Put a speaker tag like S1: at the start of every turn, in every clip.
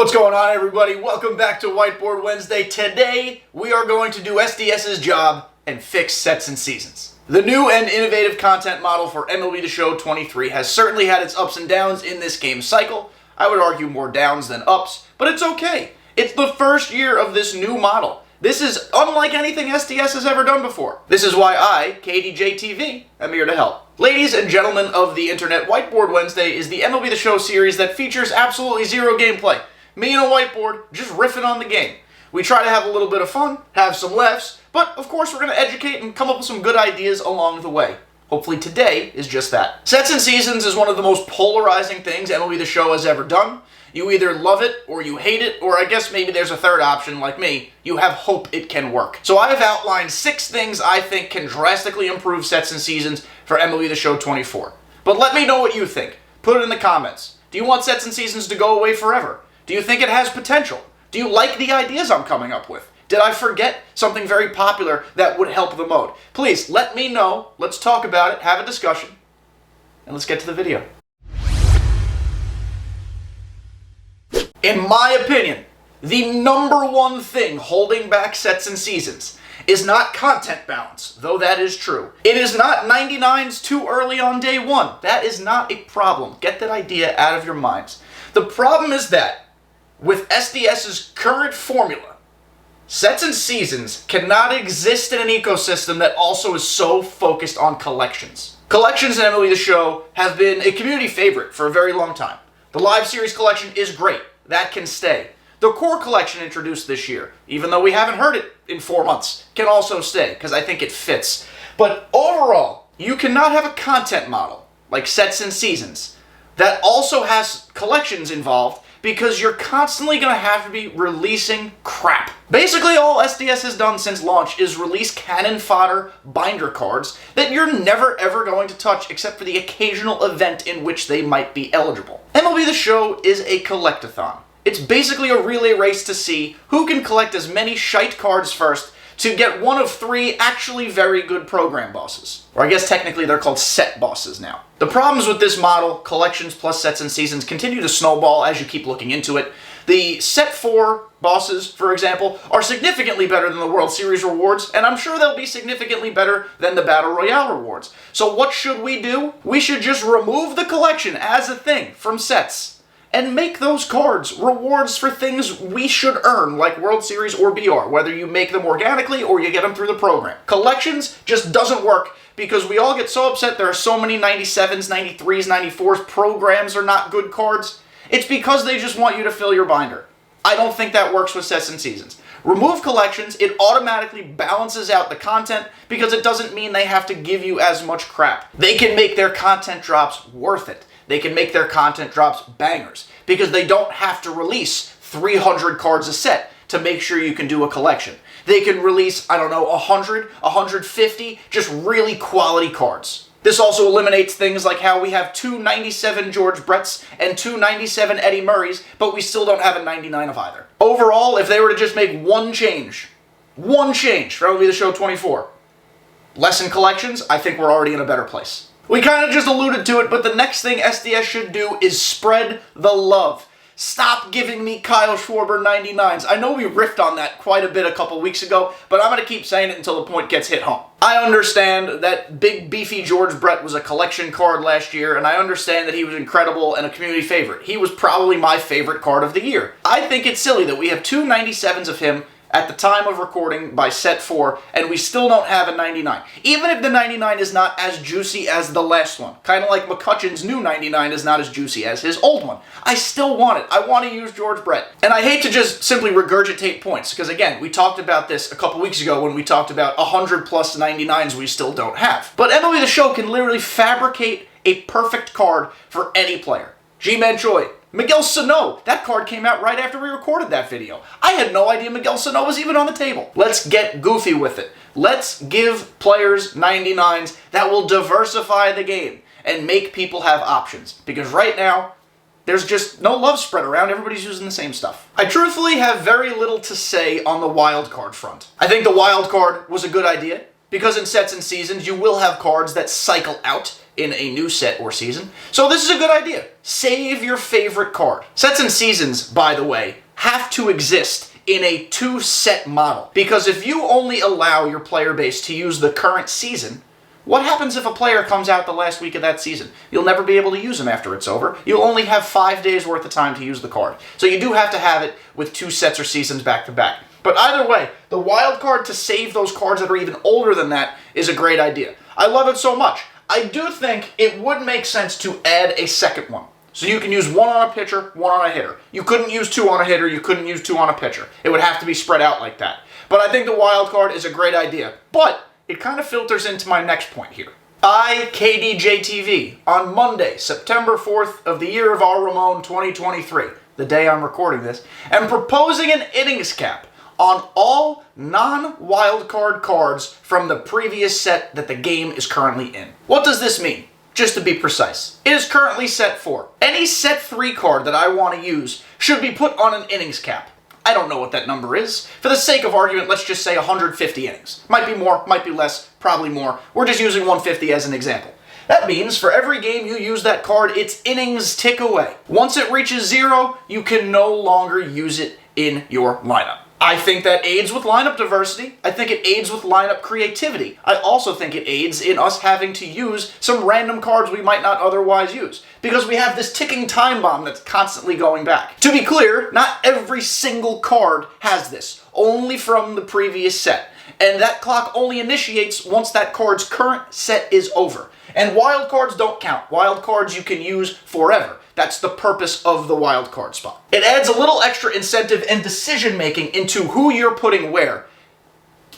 S1: What's going on, everybody? Welcome back to Whiteboard Wednesday. Today, we are going to do SDS's job and fix sets and seasons. The new and innovative content model for MLB The Show 23 has certainly had its ups and downs in this game cycle. I would argue more downs than ups, but it's okay. It's the first year of this new model. This is unlike anything SDS has ever done before. This is why I, kdjTV, am here to help. Ladies and gentlemen of the internet, Whiteboard Wednesday is the MLB The Show series that features absolutely zero gameplay. Me and a whiteboard, just riffing on the game. We try to have a little bit of fun, have some laughs, but of course we're going to educate and come up with some good ideas along the way. Hopefully today is just that. Sets and seasons is one of the most polarizing things MLB The Show has ever done. You either love it or you hate it, or I guess maybe there's a third option like me. You have hope it can work. So I have outlined 6 things I think can drastically improve sets and seasons for MLB The Show 24. But let me know what you think. Put it in the comments. Do you want sets and seasons to go away forever? Do you think it has potential? Do you like the ideas I'm coming up with? Did I forget something very popular that would help the mode? Please, let me know. Let's talk about it, have a discussion, and let's get to the video. In my opinion, the #1 thing holding back sets and seasons is not content balance, though that is true. It is not 99s too early on day 1. That is not a problem. Get that idea out of your minds. The problem is that with SDS's current formula, sets and seasons cannot exist in an ecosystem that also is so focused on collections. Collections in MLB The Show have been a community favorite for a very long time. The live series collection is great. That can stay. The core collection introduced this year, even though we haven't heard it in 4 months, can also stay, because I think it fits. But overall, you cannot have a content model, like sets and seasons, that also has collections involved, because you're constantly going to have to be releasing crap. Basically, all SDS has done since launch is release cannon fodder binder cards that you're never ever going to touch except for the occasional event in which they might be eligible. MLB The Show is a collectathon. It's basically a relay race to see who can collect as many shite cards first to get one of 3 actually very good program bosses. Or I guess technically they're called set bosses now. The problems with this model, collections plus sets and seasons, continue to snowball as you keep looking into it. The set 4 bosses, for example, are significantly better than the World Series rewards, and I'm sure they'll be significantly better than the Battle Royale rewards. So what should we do? We should just remove the collection as a thing from sets and make those cards rewards for things we should earn, like World Series or BR, whether you make them organically or you get them through the program. Collections just doesn't work because we all get so upset there are so many 97s, 93s, 94s, programs are not good cards. It's because they just want you to fill your binder. I don't think that works with sets and seasons. Remove collections, it automatically balances out the content because it doesn't mean they have to give you as much crap. They can make their content drops worth it. They can make their content drops bangers because they don't have to release 300 cards a set to make sure you can do a collection. They can release, I don't know, 100, 150, just really quality cards. This also eliminates things like how we have 2 97 George Bretts and 2 97 Eddie Murrays, but we still don't have a 99 of either. Overall, if they were to just make one change for MLB The Show 24, lessen collections, I think we're already in a better place. We kind of just alluded to it, but the next thing SDS should do is spread the love. Stop giving me Kyle Schwarber 99s. I know we riffed on that quite a bit a couple weeks ago, but I'm going to keep saying it until the point gets hit home. I understand that big beefy George Brett was a collection card last year, and I understand that he was incredible and a community favorite. He was probably my favorite card of the year. I think it's silly that we have 2 97s of him at the time of recording by set 4, and we still don't have a 99. Even if the 99 is not as juicy as the last one, kind of like McCutcheon's new 99 is not as juicy as his old one, I still want it. I want to use George Brett. And I hate to just simply regurgitate points, because again, we talked about this a couple weeks ago when we talked about 100 plus 99s we still don't have. But MLB The Show can literally fabricate a perfect card for any player. G-Man Choi, Miguel Sano, that card came out right after we recorded that video. I had no idea Miguel Sano was even on the table. Let's get goofy with it. Let's give players 99s that will diversify the game and make people have options. Because right now, there's just no love spread around. Everybody's using the same stuff. I truthfully have very little to say on the wild card front. I think the wild card was a good idea because in sets and seasons, you will have cards that cycle out in a new set or season. So this is a good idea. Save your favorite card. Sets and seasons, by the way, have to exist in a 2-set model. Because if you only allow your player base to use the current season, what happens if a player comes out the last week of that season? You'll never be able to use them after it's over. You'll only have 5 days worth of time to use the card. So you do have to have it with 2 sets or seasons back to back. But either way, the wild card to save those cards that are even older than that is a great idea. I love it so much. I do think it would make sense to add a second one. So you can use 1 on a pitcher, 1 on a hitter. You couldn't use 2 on a hitter, you couldn't use 2 on a pitcher. It would have to be spread out like that. But I think the wild card is a great idea. But it kind of filters into my next point here. I, kdjTV, on Monday, September 4th of the year of our Ramon 2023, the day I'm recording this, am proposing an innings cap on all non-wild card cards from the previous set that the game is currently in. What does this mean? Just to be precise, it is currently set 4. Any set 3 card that I want to use should be put on an innings cap. I don't know what that number is. For the sake of argument, let's just say 150 innings. Might be more, might be less, probably more. We're just using 150 as an example. That means for every game you use that card, its innings tick away. Once it reaches 0, you can no longer use it in your lineup. I think that aids with lineup diversity. I think it aids with lineup creativity. I also think it aids in us having to use some random cards we might not otherwise use, because we have this ticking time bomb that's constantly going back. To be clear, not every single card has this, only from the previous set. And that clock only initiates once that card's current set is over. And wild cards don't count. Wild cards you can use forever. That's the purpose of the wild card spot. It adds a little extra incentive and decision making into who you're putting where,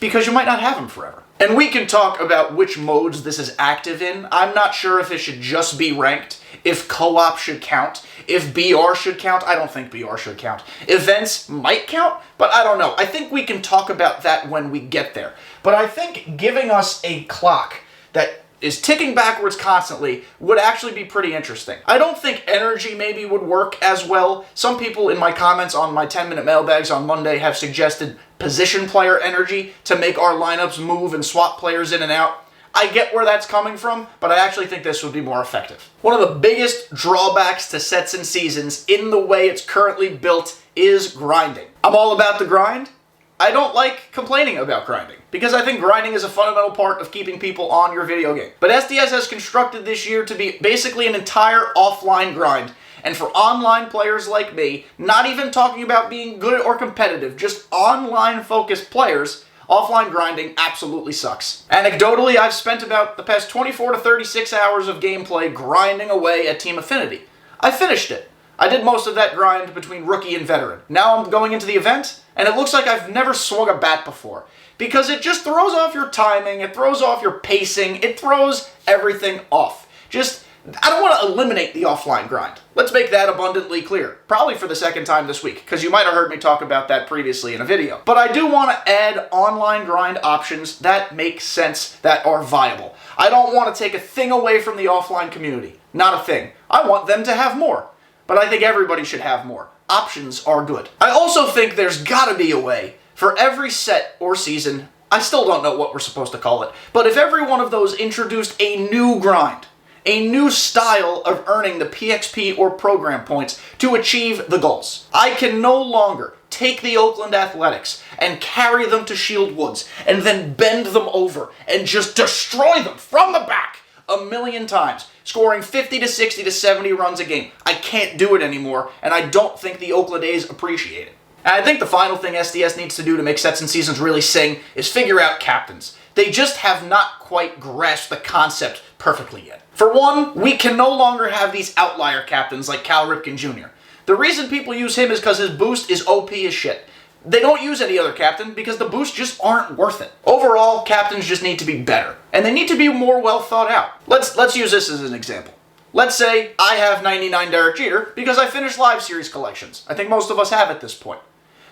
S1: because you might not have them forever. And we can talk about which modes this is active in. I'm not sure if it should just be ranked, if co-op should count, if BR should count. I don't think BR should count. Events might count, but I don't know. I think we can talk about that when we get there. But I think giving us a clock that is ticking backwards constantly would actually be pretty interesting. I don't think energy maybe would work as well. Some people in my comments on my 10-minute mailbags on Monday have suggested position player energy to make our lineups move and swap players in and out. I get where that's coming from, but I actually think this would be more effective. One of the biggest drawbacks to sets and seasons in the way it's currently built is grinding. I'm all about the grind. I don't like complaining about grinding, because I think grinding is a fundamental part of keeping people on your video game. But SDS has constructed this year to be basically an entire offline grind, and for online players like me, not even talking about being good or competitive, just online-focused players, offline grinding absolutely sucks. Anecdotally, I've spent about the past 24 to 36 hours of gameplay grinding away at Team Affinity. I finished it. I did most of that grind between rookie and veteran. Now I'm going into the event, and it looks like I've never swung a bat before. Because it just throws off your timing, it throws off your pacing, it throws everything off. I don't want to eliminate the offline grind. Let's make that abundantly clear. Probably for the second time this week, because you might have heard me talk about that previously in a video. But I do want to add online grind options that make sense, that are viable. I don't want to take a thing away from the offline community. Not a thing. I want them to have more. But I think everybody should have more. Options are good. I also think there's gotta be a way for every set or season, I still don't know what we're supposed to call it, but if every one of those introduced a new grind, a new style of earning the PXP or program points to achieve the goals. I can no longer take the Oakland Athletics and carry them to Shield Woods and then bend them over and just destroy them from the back a million times, scoring 50 to 60 to 70 runs a game. I can't do it anymore, and I don't think the Oakland A's appreciate it. And I think the final thing SDS needs to do to make sets and seasons really sing is figure out captains. They just have not quite grasped the concept perfectly yet. For one, we can no longer have these outlier captains like Cal Ripken Jr. The reason people use him is because his boost is OP as shit. They don't use any other captain because the boosts just aren't worth it. Overall, captains just need to be better, and they need to be more well thought out. Let's use this as an example. Let's say I have 99 Derek Jeter because I finished live series collections. I think most of us have at this point.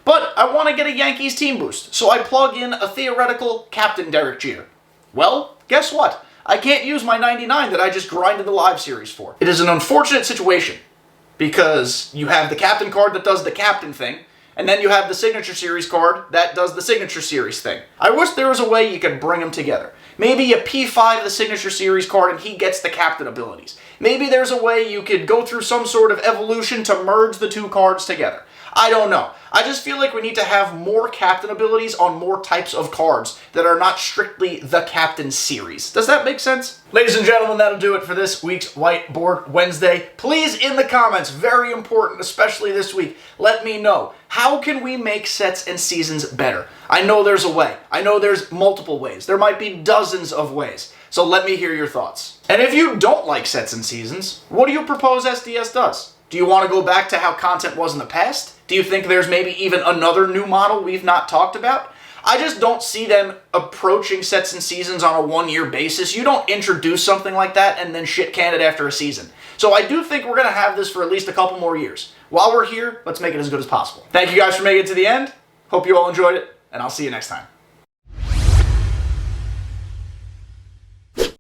S1: But I want to get a Yankees team boost, so I plug in a theoretical Captain Derek Jeter. Well, guess what? I can't use my 99 that I just grinded the live series for. It is an unfortunate situation, because you have the captain card that does the captain thing, and then you have the signature series card that does the signature series thing. I wish there was a way you could bring them together. Maybe you P5 the Signature Series card and he gets the captain abilities. Maybe there's a way you could go through some sort of evolution to merge the two cards together. I don't know. I just feel like we need to have more captain abilities on more types of cards that are not strictly the captain series. Does that make sense? Ladies and gentlemen, that'll do it for this week's Whiteboard Wednesday. Please, in the comments, very important, especially this week, let me know, how can we make sets and seasons better? I know there's a way. I know there's multiple ways. There might be dozens of ways. So let me hear your thoughts. And if you don't like sets and seasons, what do you propose SDS does? Do you want to go back to how content was in the past? Do you think there's maybe even another new model we've not talked about? I just don't see them approaching sets and seasons on a one-year basis. You don't introduce something like that and then shit can it after a season. So I do think we're going to have this for at least a couple more years. While we're here, let's make it as good as possible. Thank you guys for making it to the end. Hope you all enjoyed it, and I'll see you next time.